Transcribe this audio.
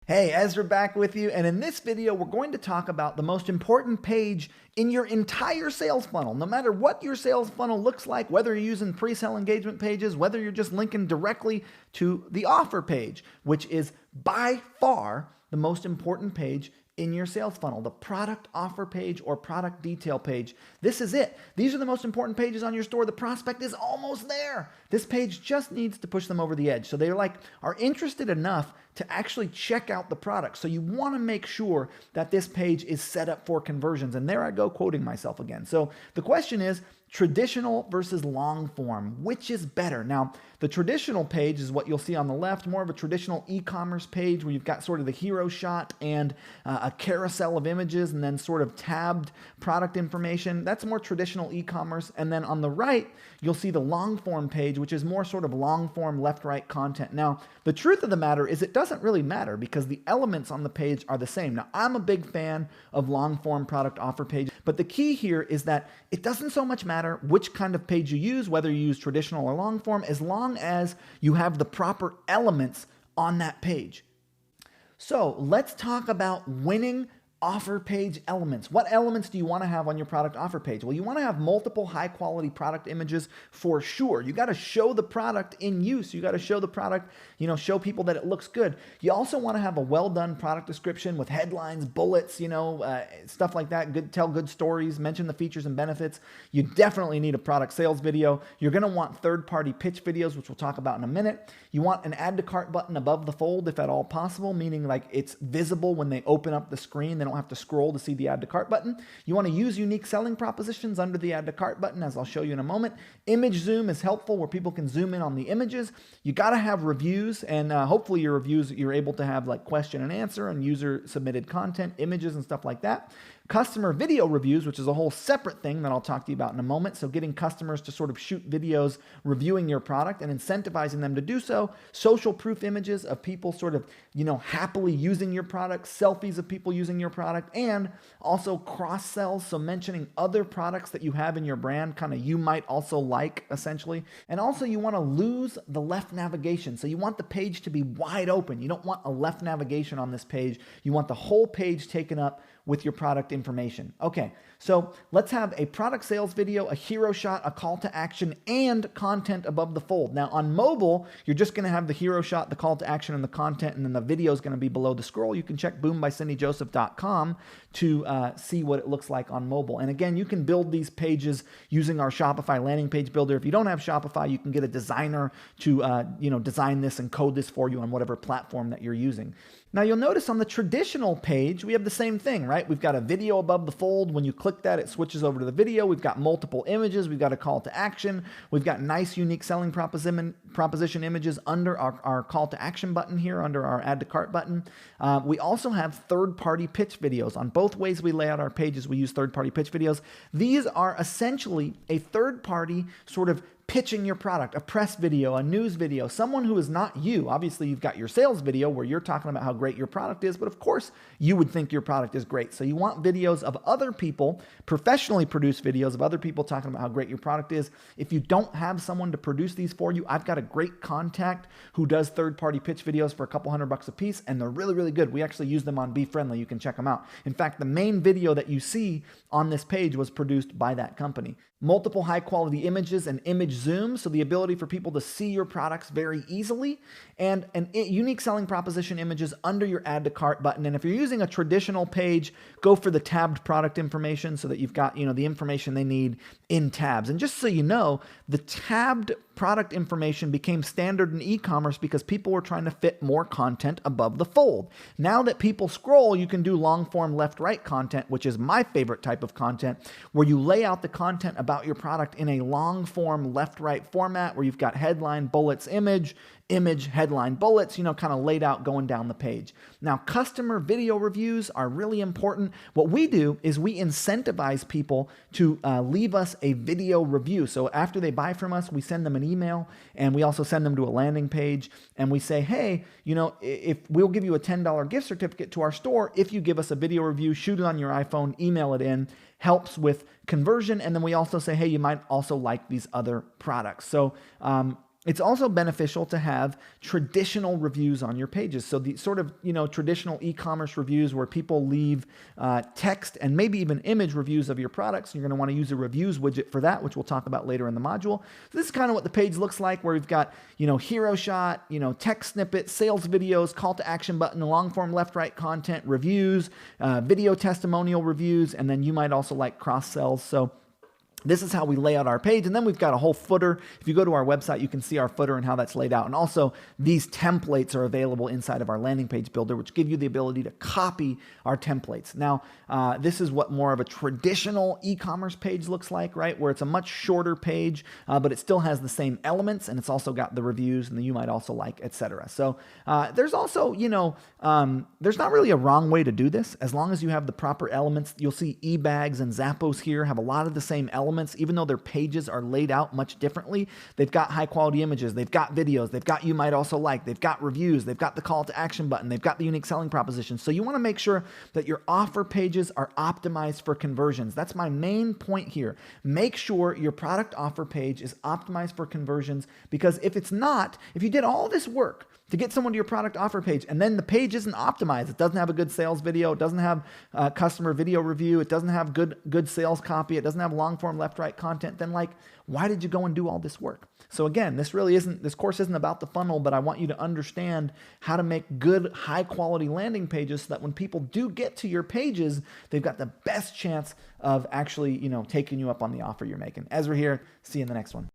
Hey, Ezra back with you, and in this video we're going to talk about the most important page in your entire sales funnel. No matter what your sales funnel looks like, whether you're using pre-sale engagement pages, whether you're just linking directly to the offer page, which is by far the most important page in your sales funnel, the product offer page or product detail page. This is it. These are the most important pages on your store. The prospect is almost there. This page just needs to push them over the edge. So they are interested enough to actually check out the product. So you want to make sure that this page is set up for conversions. And there I go quoting myself again. So the question is, traditional versus long form, which is better? Now, the traditional page is what you'll see on the left, more of a traditional e-commerce page where you've got sort of the hero shot and a carousel of images and then sort of tabbed product information. That's more traditional e-commerce. And then on the right, you'll see the long form page, which is more sort of long form left-right content. Now, the truth of the matter is it doesn't really matter because the elements on the page are the same. Now, I'm a big fan of long form product offer pages, but the key here is that it doesn't so much matter which kind of page you use, whether you use traditional or long form, as long as you have the proper elements on that page. So let's talk about winning offer page elements. What elements do you want to have on your product offer page? Well, you want to have multiple high quality product images for sure. You got to show the product in use. You got to show the product, show people that it looks good. You also want to have a well done product description with headlines, bullets, stuff like that. Tell good stories, mention the features and benefits. You definitely need a product sales video. You're going to want third party pitch videos, which we'll talk about in a minute. You want an add to cart button above the fold if at all possible, meaning like it's visible when they open up the screen. They don't have to scroll to see the add to cart button. You want to use unique selling propositions under the add to cart button, as I'll show you in a moment. Image zoom is helpful where people can zoom in on the images. You got to have reviews, and hopefully your reviews, you're able to have like question and answer and user submitted content, images and stuff like that. Customer video reviews, which is a whole separate thing that I'll talk to you about in a moment. So getting customers to sort of shoot videos reviewing your product and incentivizing them to do so. Social proof images of people sort of, happily using your product, selfies of people using your product, and also cross sells. So mentioning other products that you have in your brand, kind of you might also like essentially. And also you want to lose the left navigation. So you want the page to be wide open. You don't want a left navigation on this page. You want the whole page taken up with your product information. Okay, so let's have a product sales video, a hero shot, a call to action, and content above the fold. Now on mobile, you're just gonna have the hero shot, the call to action, and the content, and then the video is gonna be below the scroll. You can check boombycindyjoseph.com to see what it looks like on mobile. And again, you can build these pages using our Shopify landing page builder. If you don't have Shopify, you can get a designer to design this and code this for you on whatever platform that you're using. Now you'll notice on the traditional page, we have the same thing, right? We've got a video above the fold. When you click that, it switches over to the video. We've got multiple images. We've got a call to action. We've got nice, unique selling proposition images under our call to action button here, under our add to cart button. We also have third-party pitch videos. On both ways we lay out our pages, we use third-party pitch videos. These are essentially a third-party sort of pitching your product, a press video, a news video, someone who is not you. Obviously, you've got your sales video where you're talking about how great your product is, but of course, you would think your product is great. So you want videos of other people, professionally produced videos of other people talking about how great your product is. If you don't have someone to produce these for you, I've got a great contact who does third-party pitch videos for a couple $100 a piece, and they're really, really good. We actually use them on BeFriendly. You can check them out. In fact, the main video that you see on this page was produced by that company. Multiple high-quality images and image zoom, so the ability for people to see your products very easily, and unique selling proposition images under your add to cart button. And if you're using a traditional page, go for the tabbed product information so that you've got the information they need in tabs. And just so you know, the tabbed product information became standard in e-commerce because people were trying to fit more content above the fold. Now that people scroll, you can do long form left-right content, which is my favorite type of content, where you lay out the content about your product in a long form left-right format where you've got headline, bullets, image, headline, bullets, kind of laid out going down the page. Now, customer video reviews are really important. What we do is we incentivize people to leave us a video review. So after they buy from us, we send them an email, and we also send them to a landing page, and we say, hey, if we'll give you a $10 gift certificate to our store if you give us a video review, shoot it on your iPhone, email it in. Helps with conversion. And then we also say, hey, you might also like these other products. So It's also beneficial to have traditional reviews on your pages. So the sort of, traditional e-commerce reviews where people leave text and maybe even image reviews of your products. You're going to want to use a reviews widget for that, which we'll talk about later in the module. So this is kind of what the page looks like, where we've got, hero shot, text snippet, sales videos, call to action button, long form left, right content, reviews, video testimonial reviews, and then you might also like cross sells. So this is how we lay out our page. And then we've got a whole footer. If you go to our website, you can see our footer and how that's laid out. And also these templates are available inside of our landing page builder, which give you the ability to copy our templates. Now, this is what more of a traditional e-commerce page looks like, right? Where it's a much shorter page, but it still has the same elements, and it's also got the reviews and the you might also like, etc. So there's also, there's not really a wrong way to do this. As long as you have the proper elements, you'll see eBags and Zappos here have a lot of the same elements. Even though their pages are laid out much differently. They've got high quality images, they've got videos, they've got you might also like, they've got reviews, they've got the call to action button, they've got the unique selling proposition. So you want to make sure that your offer pages are optimized for conversions. That's my main point here. Make sure your product offer page is optimized for conversions, because if it's not, if you did all this work to get someone to your product offer page and then the page isn't optimized, it doesn't have a good sales video, it doesn't have customer video review, it doesn't have good sales copy, it doesn't have long form left, right content, then why did you go and do all this work? So again, this course isn't about the funnel, but I want you to understand how to make good, high quality landing pages so that when people do get to your pages, they've got the best chance of actually, taking you up on the offer you're making. Ezra here. See you in the next one.